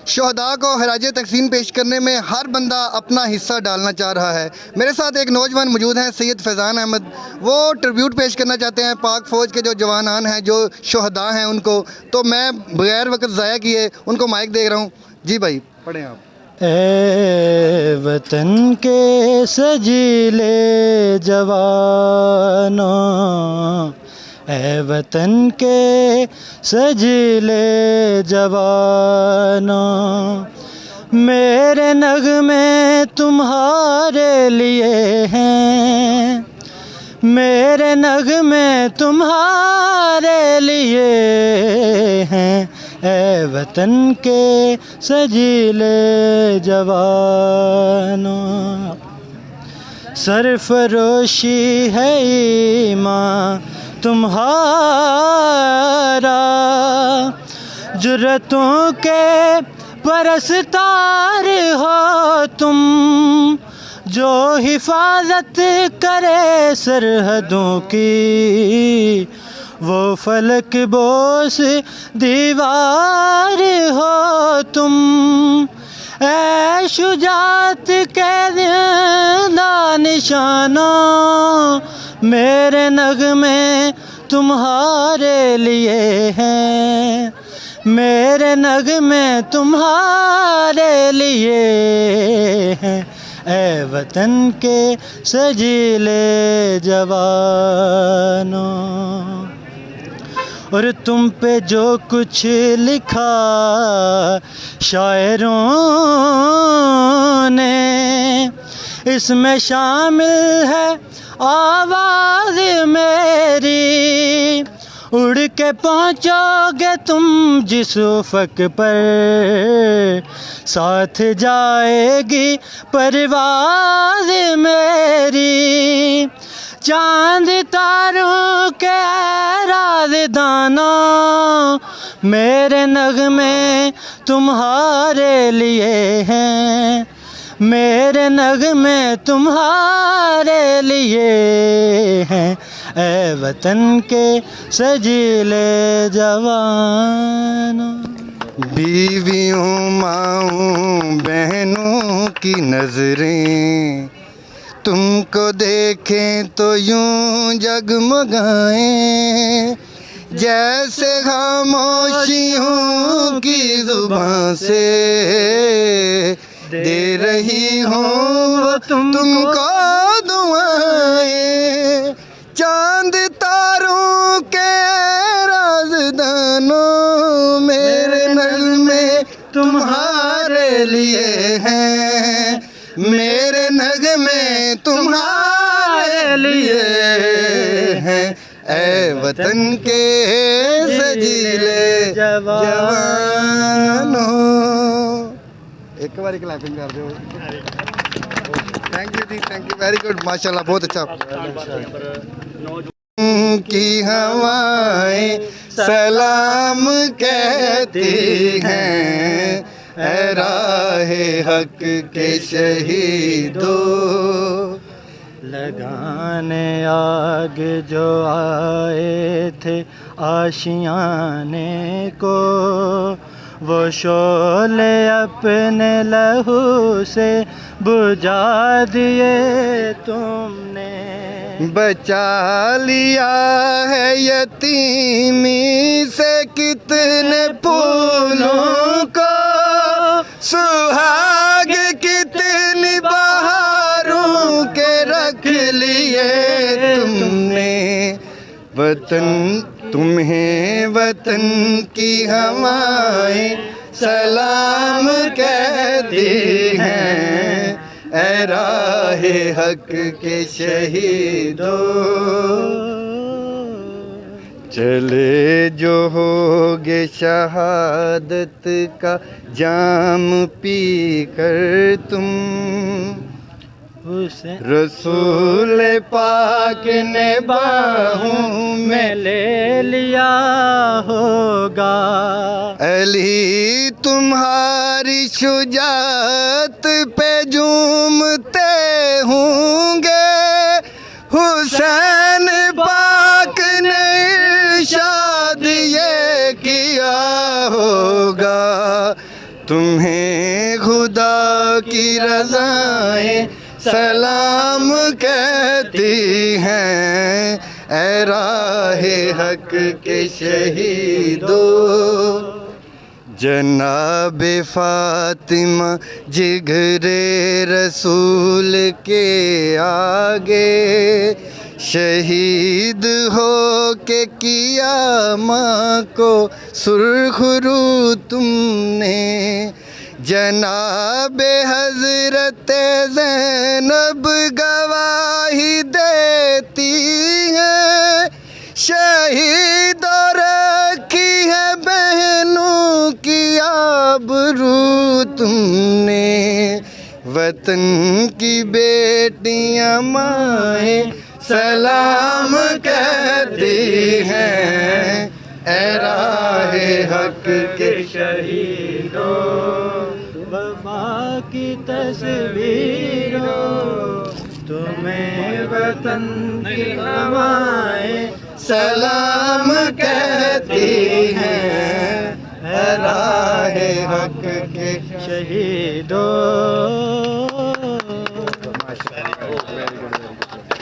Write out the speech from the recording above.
शहदा को खराज तकसीम पेश करने में हर बंदा अपना हिस्सा डालना चाह रहा है। मेरे साथ एक नौजवान मौजूद हैं, सैयद फैज़ान अहमद। वो ट्रिब्यूट पेश करना चाहते हैं पाक फ़ौज के जो जवानान हैं, जो शहदा हैं उनको। तो मैं बगैर वक्त ज़ाया किए उनको माइक दे रहा हूँ। जी भाई, पढ़ें आप। ए वतन के सजीले जवानों, ए वतन के सजीले जवानों, मेरे नगमे तुम्हारे लिए हैं, मेरे नगमे तुम्हारे लिए हैं। ए वतन के सजीले जवानों, सरफरोशी है ईमान तुम्हारा, जुर्रतों के परस्तार हो तुम, जो हिफाजत करे सरहदों की, वो फलक बोस दीवार हो तुम। ऐ शुजात के ज़िंदा निशानों, मेरे नगमे तुम्हारे लिए हैं, मेरे नगमे तुम्हारे लिए हैं। ए वतन के सजीले जवानों, और तुम पे जो कुछ लिखा शायरों ने, इसमें शामिल है आवाज़ मेरी। उड़ के पहुँचोगे तुम जिस उफ़क़ पर, साथ जाएगी परवाज़ मेरी। चांद तारों के राज़दानों, मेरे नगमे तुम्हारे लिए हैं, मेरे नगमे तुम्हारे लिए हैं। ए वतन के सजीले जवानों, बीवियों माओं बहनों की नजरें तुमको देखें तो यूं जगमगाएं, जैसे खामोशियों की जुबान से दे रही हूँ वो तुमको दुआएं। चांद तारों के राज़दानों, मेरे नगमे तुम्हारे लिए हैं, मेरे नगमे तुम्हारे लिए हैं। ए वतन के सजीले जवानों। एक बार क्लैपिंग कर दो। थैंक यू जी, थैंक यू, वेरी गुड, माशाल्लाह, बहुत अच्छा। की हवाएं सलाम कहती हैं, ऐ राहे हक के शहीदों। लगाने आग जो आए थे आशियाने को, वो शोले अपने लहू से बुझा दिए तुमने। बचा लिया है यतीमी से कितने फूलों को, सुहाग कितनी बहारों के रख लिए तुमने। वतन तुम्हें वतन की हवाएं सलाम कहती हैं, ऐ राहे हक के शहीदों। चले जो होगे शहादत का जाम पी कर तुम, रसूल पाक ने बाहों में ले लिया होगा। अली तुम्हारी शुजात पे झूमते होंगे, हुसैन पाक ने इरशाद ये किया होगा। तुम्हें खुदा की रज़ाएं सलाम कहती हैं, ऐ राहे हक के शहीदों। जनाब फातिमा जिगरे रसूल के आगे शहीद हो के किया माँ को सुरखरू तुमने। जनाब हज़रत ज़ैनब गवाही देती है, शहीद और रखी है बहनों की आबरू तुमने। वतन की बेटियां माएँ सलाम कहती हैं, ऐ राहे हक के शहीदों। वफा की तस्वीरों, तुम्हें वतन की हवाएं सलाम कहती हैं, ऐ राहे हक के शहीदों।